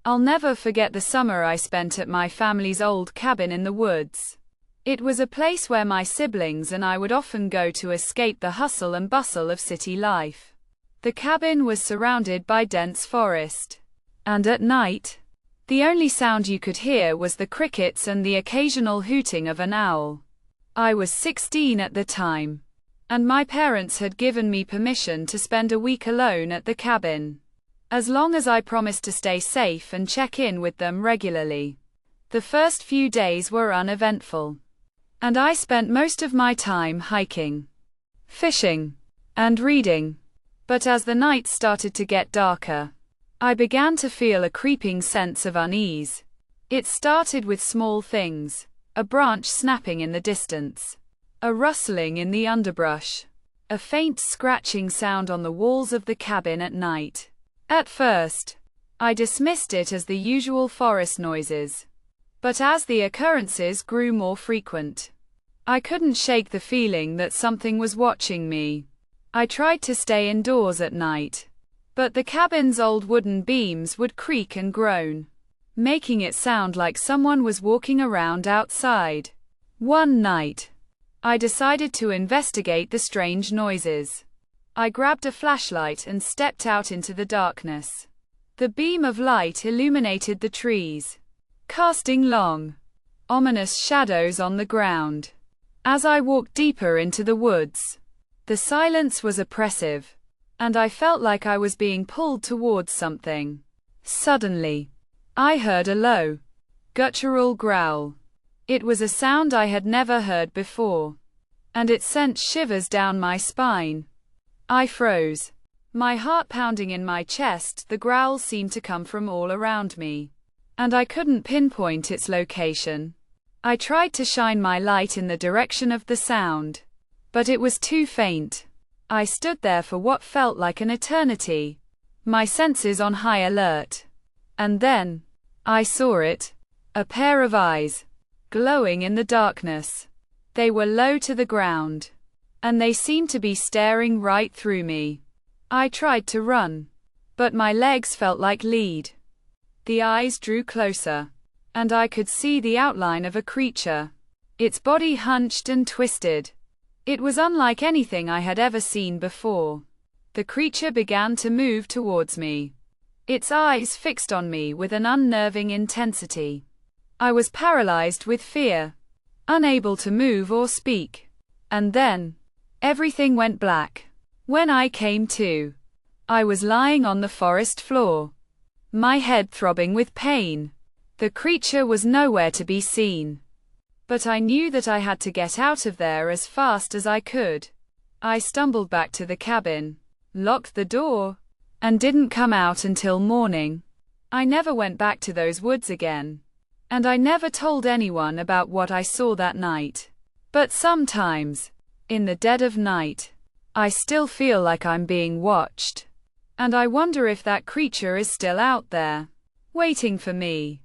I'll never forget the summer I spent at my family's old cabin in the woods. It was a place where my siblings and I would often go to escape the hustle and bustle of city life. The cabin was surrounded by dense forest. And at night, the only sound you could hear was the crickets and the occasional hooting of an owl. I was 16 at the time, and my parents had given me permission to spend a week alone at the cabin, as long as I promised to stay safe and check in with them regularly. The first few days were uneventful, and I spent most of my time hiking, fishing, and reading. But as the nights started to get darker, I began to feel a creeping sense of unease. It started with small things, a branch snapping in the distance, a rustling in the underbrush, a faint scratching sound on the walls of the cabin at night. At first, I dismissed it as the usual forest noises. But as the occurrences grew more frequent, I couldn't shake the feeling that something was watching me. I tried to stay indoors at night, but the cabin's old wooden beams would creak and groan, making it sound like someone was walking around outside. One night, I decided to investigate the strange noises. I grabbed a flashlight and stepped out into the darkness. The beam of light illuminated the trees, casting long, ominous shadows on the ground. As I walked deeper into the woods, the silence was oppressive, and I felt like I was being pulled towards something. Suddenly, I heard a low, guttural growl. It was a sound I had never heard before, and it sent shivers down my spine. I froze, my heart pounding in my chest. The growl seemed to come from all around me, and I couldn't pinpoint its location. I tried to shine my light in the direction of the sound, but it was too faint. I stood there for what felt like an eternity, my senses on high alert. And then, I saw it, a pair of eyes, glowing in the darkness. They were low to the ground, and they seemed to be staring right through me. I tried to run, but my legs felt like lead. The eyes drew closer, and I could see the outline of a creature, its body hunched and twisted. It was unlike anything I had ever seen before. The creature began to move towards me, its eyes fixed on me with an unnerving intensity. I was paralyzed with fear, unable to move or speak. And then, everything went black. When I came to, I was lying on the forest floor, my head throbbing with pain. The creature was nowhere to be seen. But I knew that I had to get out of there as fast as I could. I stumbled back to the cabin, locked the door, and didn't come out until morning. I never went back to those woods again, and I never told anyone about what I saw that night. But sometimes, in the dead of night, I still feel like I'm being watched, and I wonder if that creature is still out there, waiting for me.